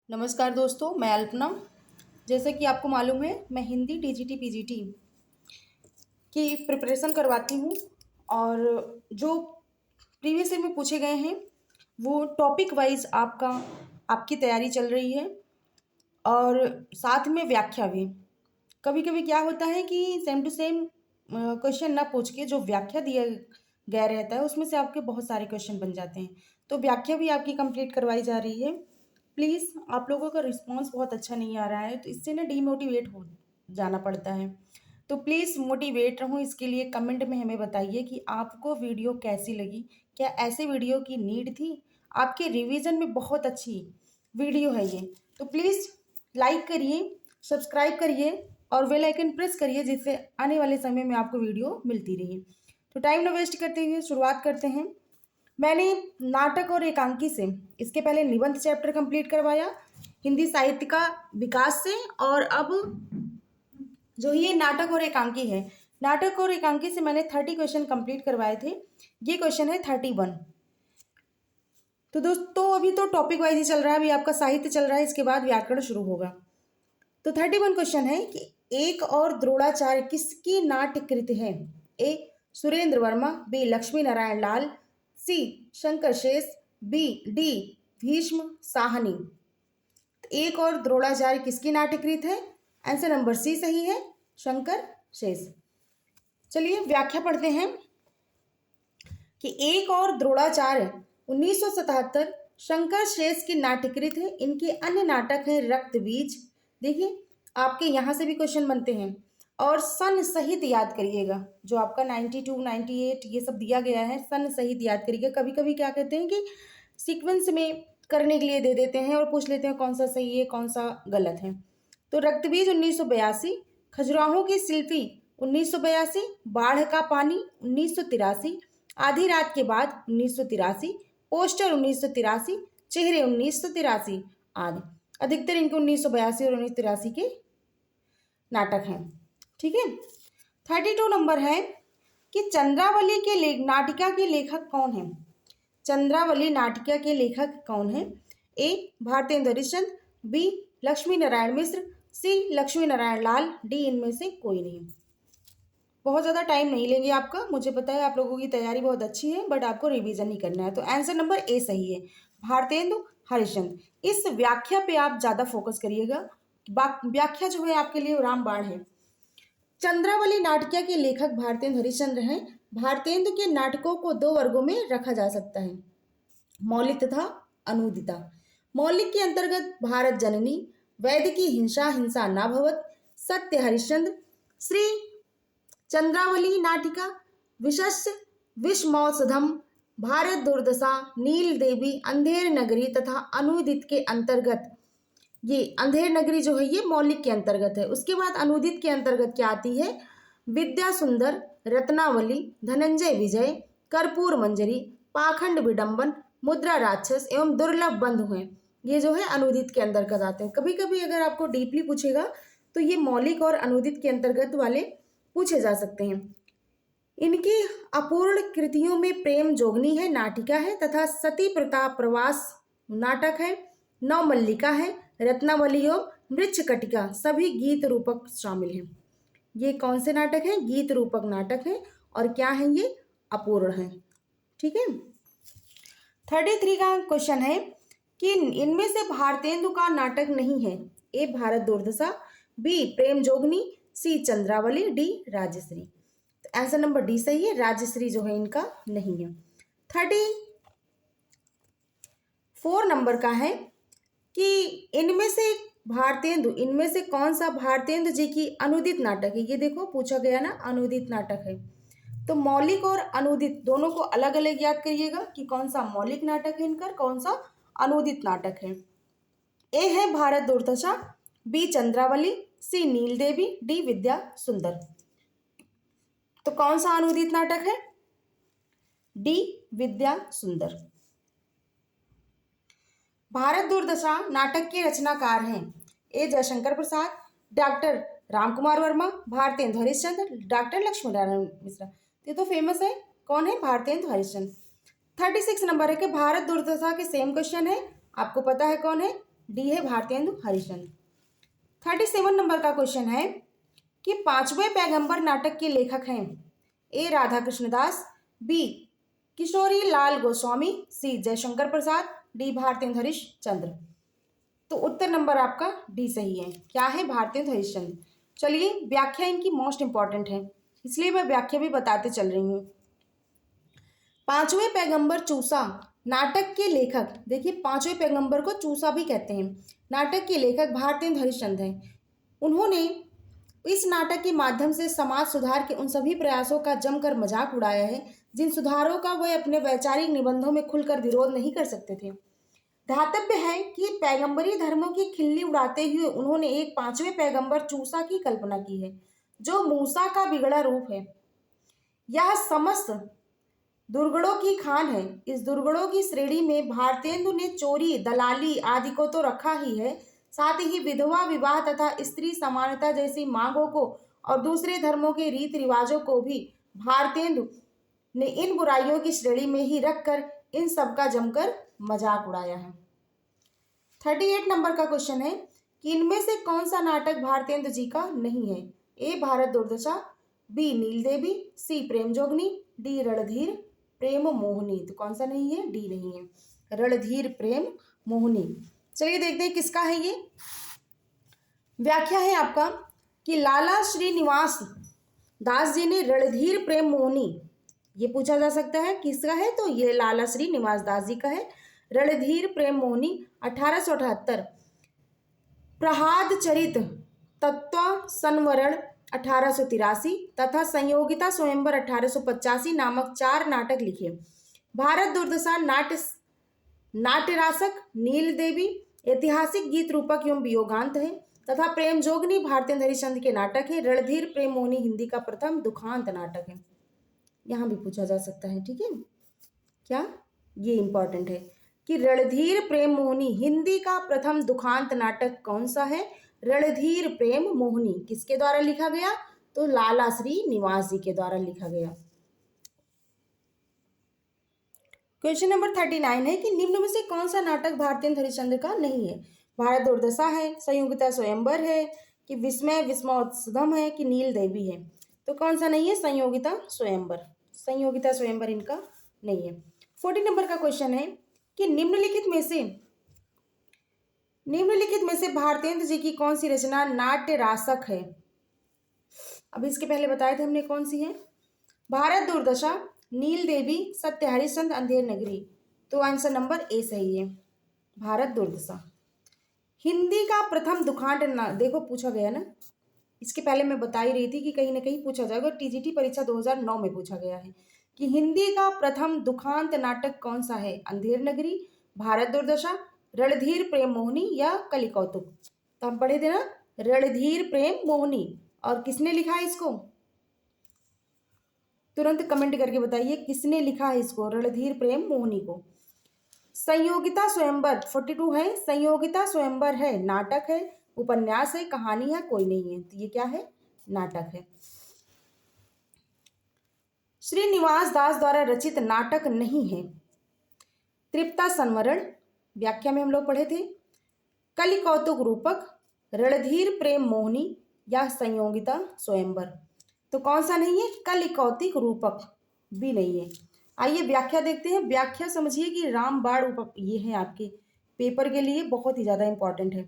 नमस्कार दोस्तों, मैं अल्पना। जैसे कि आपको मालूम है, मैं हिंदी टीजीटी पीजीटी की प्रिपरेशन करवाती हूँ। और जो प्रीवियस ईयर में पूछे गए हैं वो टॉपिक वाइज आपकी तैयारी चल रही है, और साथ में व्याख्या भी। कभी कभी क्या होता है कि सेम टू सेम क्वेश्चन ना पूछ के जो व्याख्या दिया गया रहता है उसमें से आपके बहुत सारे क्वेश्चन बन जाते हैं। तो व्याख्या भी आपकी कंप्लीट करवाई जा रही है। प्लीज़, आप लोगों का रिस्पांस बहुत अच्छा नहीं आ रहा है तो इससे ना डीमोटिवेट हो जाना पड़ता है। तो प्लीज़ मोटिवेट रहूं, इसके लिए कमेंट में हमें बताइए कि आपको वीडियो कैसी लगी। क्या ऐसे वीडियो की नीड थी? आपके रिवीजन में बहुत अच्छी वीडियो है ये। तो प्लीज़ लाइक करिए, सब्सक्राइब करिए और बेल आइकन प्रेस करिए, जिससे आने वाले समय में आपको वीडियो मिलती रहे। तो टाइम ना वेस्ट करते हुए शुरुआत करते हैं। मैंने नाटक और एकांकी से इसके पहले निबंध चैप्टर कंप्लीट करवाया हिंदी साहित्य का विकास से, और अब जो ये नाटक और एकांकी है, नाटक और एकांकी से मैंने 30 क्वेश्चन कंप्लीट करवाए थे। ये क्वेश्चन है 31। तो दोस्तों, अभी तो टॉपिक वाइज ही चल रहा है, अभी आपका साहित्य चल रहा है, इसके बाद व्याकरण शुरू होगा। तो 31 क्वेश्चन है कि एक और द्रोणाचार्य किसकी नाट्य कृति है? ए सुरेंद्र वर्मा, बी लक्ष्मी नारायण लाल, सी शंकर शेष, डी भीष्म साहनी। एक और द्रोणाचार्य किसकी नाट्यकृत है? आंसर नंबर सी सही है, शंकर शेष। चलिए व्याख्या पढ़ते हैं कि एक और द्रोणाचार्य 1977 शंकर शेष की नाट्यकृत है। इनके अन्य नाटक हैं रक्त बीज। देखिए, आपके यहाँ से भी क्वेश्चन बनते हैं, और सन सहित याद करिएगा। जो आपका 92, 98 ये सब दिया गया है, सन सहित याद करिएगा। कभी कभी क्या कहते हैं कि सीक्वेंस में करने के लिए दे देते हैं और पूछ लेते हैं कौन सा सही है कौन सा गलत है। तो रक्तबीज 1982, खजुराहों की शिल्पी 1982, बाढ़ का पानी 1983, आधी रात के बाद 1983, पोस्टर 1983, चेहरे 1983 आदि। अधिकतर इनके 1982 और 1983 के नाटक हैं। ठीक है। 32 नंबर है कि चंद्रावली के नाटिका के लेखक कौन है? चंद्रावली नाटिका के लेखक कौन है? ए भारतेंदु हरिश्चंद्र, बी लक्ष्मी नारायण मिश्र, सी लक्ष्मी नारायण लाल, डी इनमें से कोई नहीं। बहुत ज़्यादा टाइम नहीं लेंगे आपका, मुझे पता है आप लोगों की तैयारी बहुत अच्छी है, बट आपको रिवीजन ही करना है। तो आंसर नंबर ए सही है, भारतेंदु हरिश्चंद्र। इस व्याख्या पे आप ज़्यादा फोकस करिएगा। व्याख्या जो है आपके लिए रामबाण है। चंद्रावली नाटिका के लेखक भारतेंदु हरिश्चंद्र हैं। भारतेंदु के नाटकों को दो वर्गों में रखा जा सकता है, मौलिक तथा अनुदिता। मौलिक के अंतर्गत भारत जननी, वैद्य की हिंसा हिंसा न भवत, सत्य हरिश्चंद्र, श्री चंद्रावली नाटिका, विशस्य विषमौसधम, भारत दुर्दशा, नील देवी, अंधेर नगरी तथा अनुदित के अंतर्गत। ये अंधेर नगरी जो है ये मौलिक के अंतर्गत है। उसके बाद अनुदित के अंतर्गत क्या आती है? विद्या सुंदर, रत्नावली, धनंजय विजय, कर्पूर मंजरी, पाखंड विडंबन, मुद्रा राक्षस एवं दुर्लभ बंधु हैं। ये जो है अनुदित के अंतर्गत आते हैं। कभी कभी अगर आपको डीपली पूछेगा तो ये मौलिक और अनुदित के अंतर्गत वाले पूछे जा सकते हैं। इनकी अपूर्ण कृतियों में प्रेम जोगनी है, नाटिका है, तथा सती प्रताप प्रवास नाटक है, नव मल्लिका है, रत्नावली और मृच्छकटिका सभी गीत रूपक शामिल हैं। ये कौन से नाटक हैं? गीत रूपक नाटक हैं। और क्या है? ये अपूर्ण है। ठीक है। 33 का क्वेश्चन है कि इनमें से भारतेंदु का नाटक नहीं है। ए भारत दुर्दशा, बी प्रेम जोगनी, सी चंद्रावली, डी राजश्री। तो आंसर नंबर डी सही है, राजश्री जो है इनका नहीं है। 34 नंबर का है कि इनमें से कौन सा भारतेंदु जी की अनुदित नाटक है? ये देखो पूछा गया ना, अनुदित नाटक है। तो मौलिक और अनुदित दोनों को अलग अलग याद करिएगा कि कौन सा मौलिक नाटक है इनका, कौन सा अनुदित नाटक है। ए है भारत दुर्दशा, बी चंद्रावली, सी नील देवी, डी विद्या सुंदर। तो कौन सा अनुदित नाटक है? डी विद्या सुंदर। भारत दुर्दशा नाटक के रचनाकार हैं ए जयशंकर प्रसाद, डॉक्टर रामकुमार वर्मा, भारतेंदु हरिश्चंद्र, डॉक्टर लक्ष्मी नारायण मिश्रा। ये तो फेमस है। कौन है? भारतेंदु हरिश्चंद्र। 36 नंबर है कि भारत दुर्दशा के सेम क्वेश्चन है, आपको पता है कौन है? डी है भारतेंदु हरिश्चंद्र। 37 नंबर का क्वेश्चन है कि पांचवें पैगंबर नाटक के लेखक हैं ए राधा कृष्णदास, बी किशोरी लाल गोस्वामी, सी जयशंकर प्रसाद, डी भारतेंदु हरिश्चंद्र। तो उत्तर नंबर आपका डी सही है। क्या है? भारतेंदु हरिश्चंद्र। चलिए, व्याख्या इनकी मोस्ट इंपॉर्टेंट है, इसलिए मैं व्याख्या भी बताते चल रही हूँ। पांचवें पैगंबर चूसा नाटक के लेखक, देखिए पांचवें पैगंबर को चूसा भी कहते हैं, नाटक के लेखक भारतेंदु हरिश्चंद्र हैं। उन्होंने इस नाटक के माध्यम से समाज सुधार के उन सभी प्रयासों का जमकर मजाक उड़ाया है जिन सुधारों का वह अपने वैचारिक निबंधों में खुलकर विरोध नहीं कर सकते थे। ध्यातव्य है कि पैगंबरी धर्मों की खिल्ली उड़ाते हुए उन्होंने एक पांचवें पैगंबर चूसा की कल्पना की है जो मूसा का बिगड़ा रूप है। यह समस्त दुर्गुणों की खान है। इस दुर्गुणों की श्रेणी में भारतेंदु ने चोरी, दलाली आदि को तो रखा ही है, साथ ही विधवा विवाह तथा स्त्री समानता जैसी मांगों को और दूसरे धर्मों के रीति रिवाजों को भी भारतेंदु ने इन बुराइयों की श्रेणी में ही रखकर इन सब का जमकर मजाक उड़ाया है। 38 नंबर का क्वेश्चन है कि इनमें से कौन सा नाटक भारतेंदु जी का नहीं है? ए भारत दुर्दशा, बी नील देवी, सी प्रेम जोगनी, डी रणधीर प्रेम मोहिनी। तो कौन सा नहीं है? डी नहीं है, रणधीर प्रेम मोहिनी। चलिए देखते हैं किसका है ये। व्याख्या है आपका कि लाला श्रीनिवास दास जी ने रणधीर प्रेम मोहिनी, ये पूछा जा सकता है किसका है, तो ये लाला श्रीनिवास दास जी का है। रणधीर प्रेम मोहिनी 1878, प्रहाद चरित, तत्व संवरण 1883 तथा संयोगिता स्वयंवर 1885 नामक 4 नाटक लिखे। भारत दुर्दशा नाट्यरासक, नील देवी ऐतिहासिक गीत रूपक एवं वियोगांत है तथा प्रेम जोगनी भारतेंदु हरिश्चंद्र के नाटक है। रणधीर प्रेम मोहिनी हिंदी का प्रथम दुखांत नाटक है। यहाँ भी पूछा जा सकता है, ठीक है क्या? ये इंपॉर्टेंट है कि रणधीर प्रेम मोहिनी हिंदी का प्रथम दुखांत नाटक कौन सा है? रणधीर प्रेम मोहिनी किसके द्वारा लिखा गया? तो लाला श्रीनिवास जी के द्वारा लिखा गया। क्वेश्चन नंबर 39 है कि निम्न में से कौन सा नाटक भारतेंदु हरिश्चंद्र का नहीं है? भारत दुर्दशा है, संयोगिता स्वयंवर है, कि विस्मय विस्मोत्सवम है, कि नील देवी है। तो कौन सा नहीं है? संयोगिता स्वयंवर। संयोगिता स्वयंवर इनका नहीं है। 40 नंबर का क्वेश्चन है कि निम्नलिखित में से भारतेंदु जी की कौन सी रचना नाट्य रासक है? अब इसके पहले बताए थे हमने कौन सी है। भारत दुर्दशा, नील देवी, सत्य हरिश्चंद्र, अंधेर नगरी। तो आंसर नंबर ए सही है, भारत दुर्दशा। हिंदी का प्रथम दुखांत देखो पूछा गया ना, इसके पहले मैं बता ही रही थी कि कहीं ना कहीं पूछा जाएगा। टीजीटी परीक्षा 2009 में पूछा गया है कि हिंदी का प्रथम दुखांत नाटक कौन सा है? अंधेर नगरी, भारत दुर्दशा, रणधीर प्रेम मोहिनी या कलि कौतुक। तो हम पढ़े थे ना रणधीर प्रेम मोहिनी। और किसने लिखा है इसको? तुरंत कमेंट करके बताइए किसने लिखा है इसको, रणधीर प्रेम मोहिनी को। संयोगिता स्वयंवर 42 है, संयोगिता स्वयंवर है, नाटक है, उपन्यास है, कहानी है, कोई नहीं है। तो ये क्या है? नाटक है। श्रीनिवास दास द्वारा रचित नाटक नहीं है। तृप्ता संवरण व्याख्या में हम लोग पढ़े थे, कलि कौतुक रूपक, रणधीर प्रेम मोहिनी या संयोगिता स्वयंवर। तो कौन सा नहीं है? कलि कौतिक रूपक भी नहीं है। आइए व्याख्या देखते हैं। व्याख्या समझिए कि रामबाण ये है आपके पेपर के लिए बहुत ही ज्यादा इंपॉर्टेंट है।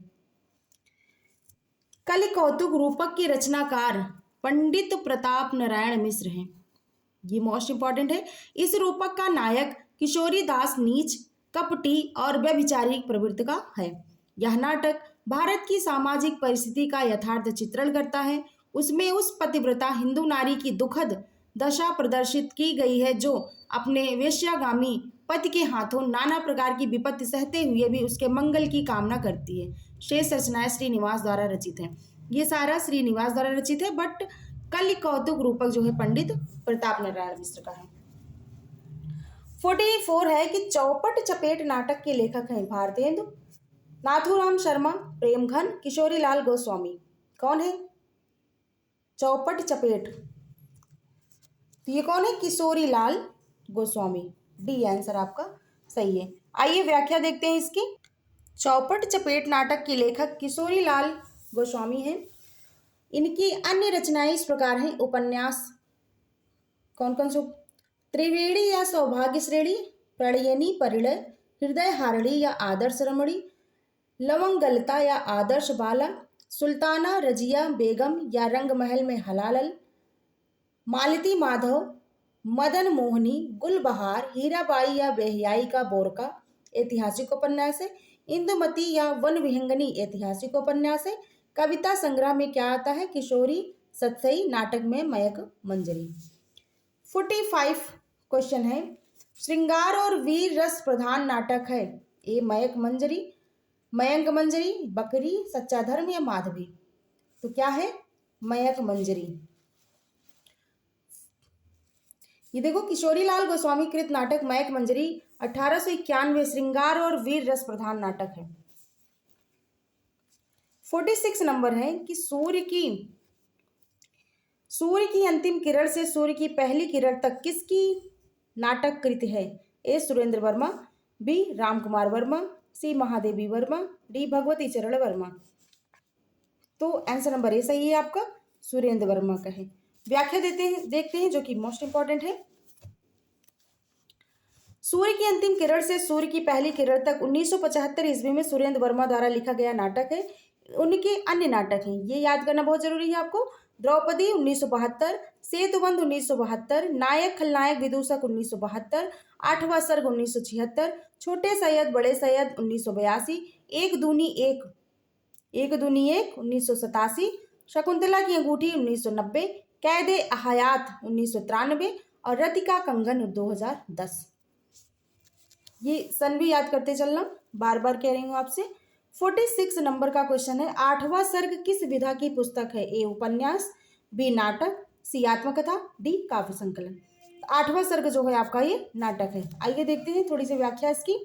कलि कौतुक रूपक के रचनाकार पंडित प्रताप नारायण मिश्र हैं, ये मोस्ट इंपॉर्टेंट है। इस रूपक का नायक किशोरी दास नीच, कपटी और व्यभिचारिक प्रवृत्ति का है। यह नाटक भारत की सामाजिक परिस्थिति का यथार्थ चित्रण करता है। उसमें उस पतिव्रता हिंदू नारी की दुखद दशा प्रदर्शित की गई है जो अपने वेश्यागामी पति के हाथों नाना प्रकार की विपत्ति सहते हुए भी उसके मंगल की कामना करती है। शेष रचनाएं श्रीनिवास द्वारा रचित हैं। ये सारा श्रीनिवास द्वारा रचित है, बट कलि कौतुक रूपक जो है पंडित प्रताप नारायण मिश्र का है। 44 है कि चौपट चपेट नाटक के लेखक हैं भारतेंदु, नाथूराम शर्मा, प्रेमघन, किशोरी लाल गोस्वामी। कौन है? चौपट चपेट, तो ये कौन है? किशोरी लाल गोस्वामी। डी आंसर आपका सही है। आइए व्याख्या देखते हैं इसकी। चौपट चपेट नाटक के लेखक किशोरी लाल गोस्वामी हैं। इनकी अन्य रचनाएं इस प्रकार हैं। उपन्यास कौन कौन से? त्रिवेणी या सौभाग्य श्रेणी, प्रणयिनी परिणय, हृदय हारणी या आदर्श रमणी, लवंगलता या आदर्श बाला, सुल्ताना रजिया बेगम या रंगमहल में हलाल, मालती माधव, मदन मोहनी, गुलबहार, हीराबाई या बेहयाई का बोरका ऐतिहासिक उपन्यास है। इंदुमती या वन विहंगनी ऐतिहासिक उपन्यास है। कविता संग्रह में क्या आता है? किशोरी सतसई, नाटक में मयंक मंजरी। 45 क्वेश्चन है। श्रृंगार और वीर रस प्रधान नाटक है। ए मयंक मंजरी, बकरी, सच्चा धर्म या माधवी? तो क्या है? मयंक मंजरी। ये देखो, किशोरी लाल गोस्वामी कृत नाटक मयंक मंजरी 1891 श्रृंगार और वीर रस प्रधान नाटक है। 46 नंबर है कि सूर्य की अंतिम किरण से सूर्य की पहली किरण तक किसकी नाटक कृति है? ए सुरेंद्र वर्मा, बी रामकुमार वर्मा, सी महादेवी वर्मा, डी भगवती चरण वर्मा? तो आंसर नंबर ए सही है आपका, सुरेंद्र वर्मा का है। व्याख्या देखते हैं जो कि मोस्ट इंपॉर्टेंट है। सूर्य की अंतिम किरण से सूर्य की पहली किरण तक 1975 ईस्वी में सुरेंद्र वर्मा द्वारा लिखा गया नाटक है। उनके अन्य नाटक हैं, ये याद करना बहुत जरूरी है आपको। द्रौपदी 1972, सेतुबंध 1972, नायक खलनायक विदूषक 1972, आठवां सर्ग 1976, छोटे सैयद बड़े सैयद 1982, एक दूनी एक 1987, शकुंतला की अंगूठी 1990, कैदे हयात 1993 और रतिका कंगन 2010। ये सन भी याद करते चलना, बार बार कह रही हूँ आपसे। 46 नंबर का क्वेश्चन है। आठवां सर्ग किस विधा की पुस्तक है? ए उपन्यास, बी नाटक, सी आत्मकथा, डी काव्य संकलन? आठवां सर्ग जो है आपका ये नाटक है। आइए देखते हैं थोड़ी सी व्याख्या इसकी।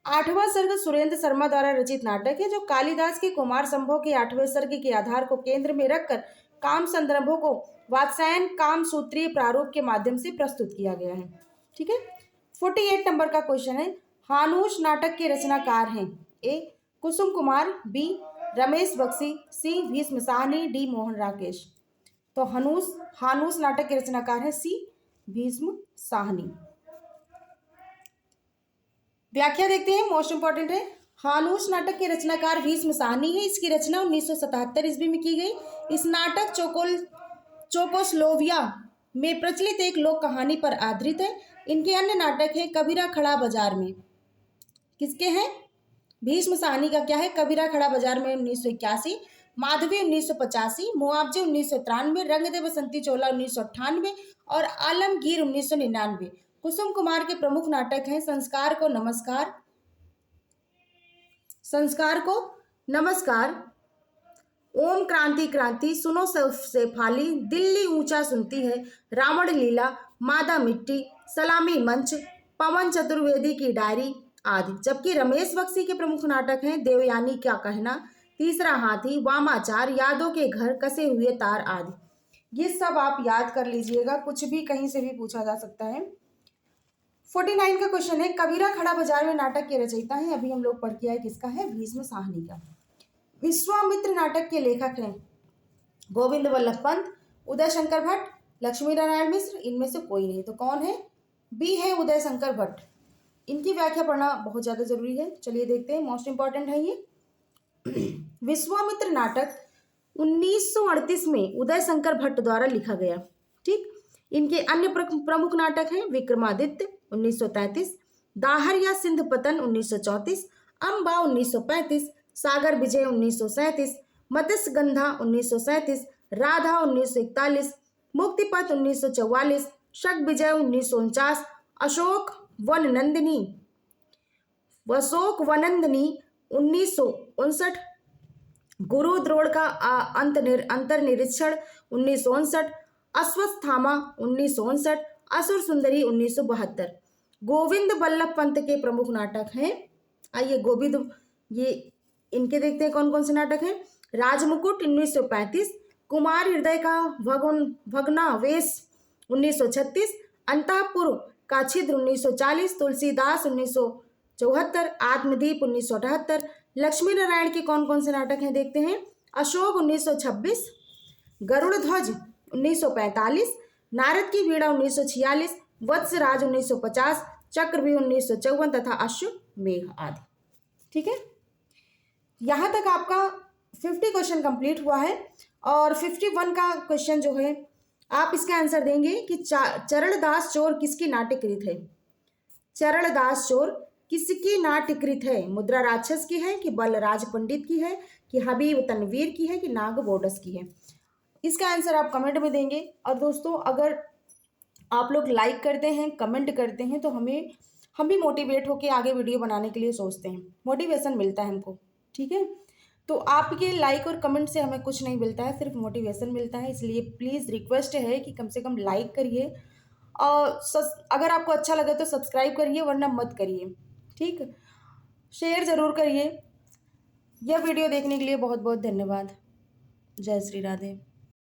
आठवां सर्ग सुरेंद्र शर्मा द्वारा रचित नाटक है जो कालिदास के कुमार संभव के आठवें सर्ग के आधार को केंद्र में रखकर काम संदर्भों को वात्स्यायन काम सूत्रीय प्रारूप के माध्यम से प्रस्तुत किया गया है। ठीक है। 48 नंबर का क्वेश्चन है। हानूश नाटक के रचनाकार हैं। ए कुसुम कुमार, बी रमेश बख्शी, सी भीष्म साहनी, डी मोहन राकेश? तो हानूस नाटक के रचनाकार हैं सी भीष्म साहनी। व्याख्या देखते हैं, मोस्ट इंपॉर्टेंट है। हानूस नाटक के रचनाकार भीष्म साहनी है। इसकी रचना 1977 ईस्वी में की गई। इस नाटक चोकोस्लोविया में प्रचलित एक लोक कहानी पर आधारित है। इनके अन्य नाटक है कबीरा खड़ा बाजार में। किसके हैं? भीष्म साहनी का क्या है? कबीरा खड़ा बाजार में 1981, माधवी 1985, मुआवजे 1993, रंग दे बसंती चोला 1998 और आलमगीर 1999। कुसुम कुमार के प्रमुख नाटक हैं संस्कार को नमस्कार, ओम क्रांति क्रांति, सुनो से फाली, दिल्ली ऊंचा सुनती है, रावण लीला, मादा मिट्टी, सलामी मंच, पवन चतुर्वेदी की डायरी आदि। जबकि रमेश बख्शी के प्रमुख नाटक हैं देवयानी क्या कहना, तीसरा हाथी, वामाचार, यादों के घर, कसे हुए तार आदि। ये सब आप याद कर लीजिएगा, कुछ भी कहीं से भी पूछा जा सकता है। 49 का क्वेश्चन है। कबीरा खड़ा बाजार में नाटक के रचयिता हैं, अभी हम लोग पढ़ के आए, किसका है? भीष्म साहनी का। विश्वामित्र नाटक के लेखक हैं गोविंद वल्लभ पंत, उदय शंकर भट्ट, लक्ष्मी नारायण मिश्र, इनमें से कोई नहीं। तो कौन है? बी है उदय शंकर भट्ट। इनकी व्याख्या पढ़ना बहुत ज्यादा जरूरी है। चलिए देखते हैं, मोस्ट इंपॉर्टेंट है ये। विश्वामित्र नाटक 1938 में उदय शंकर भट्ट द्वारा लिखा गया। ठीक। इनके अन्य प्रमुख नाटक हैं विक्रमादित्य 1933, दाहर या सिंध पतन 1934, अम्बा 1935, सागर विजय 1937, मत्स्य गंधा 1937, राधा 1941, मुक्तिपथ 1944, शक विजय 1949, अशोक वननंदिनी 1959, गुरु द्रोण का अंतर्निरीक्षण 1959, अश्वत्थामा 1959, असुर सुंदरी 1972। गोविंद वल्लभ पंत के प्रमुख नाटक हैं। आइए गोविंद, ये इनके देखते हैं कौन कौन से नाटक हैं। राजमुकुट 1935, कुमार हृदय का भग्नावेश 1936, अंतःपुर का छिद्र 1940, तुलसीदास 1974, आत्मदीप 1978, लक्ष्मी नारायण के कौन कौन से नाटक हैं देखते हैं। अशोक 1926, गरुड़ ध्वज 1945, नारद की वीणा 1946, वत्सराज 1950, चक्रव्यूह 1954 तथा अश्वमेध आदि। ठीक है, यहाँ तक आपका 50 क्वेश्चन कंप्लीट हुआ है। और 51 का क्वेश्चन जो है आप इसका आंसर देंगे कि चरणदास चोर किसकी नाट्यकृत है। चरणदास चोर किसकी नाट्यकृत है? मुद्रा राक्षस की है कि बलराज पंडित की है कि हबीब तनवीर की है कि नाग बोडस की है? इसका आंसर आप कमेंट में देंगे। और दोस्तों अगर आप लोग लाइक करते हैं, कमेंट करते हैं तो हम भी मोटिवेट होकर आगे वीडियो बनाने के लिए सोचते हैं, मोटिवेशन मिलता है हमको। ठीक है, तो आपके लाइक और कमेंट से हमें कुछ नहीं मिलता है, सिर्फ मोटिवेशन मिलता है। इसलिए प्लीज़ रिक्वेस्ट है कि कम से कम लाइक करिए और अगर आपको अच्छा लगे तो सब्सक्राइब करिए, वरना मत करिए। ठीक, शेयर ज़रूर करिए। यह वीडियो देखने के लिए बहुत बहुत धन्यवाद। जय श्री राधे।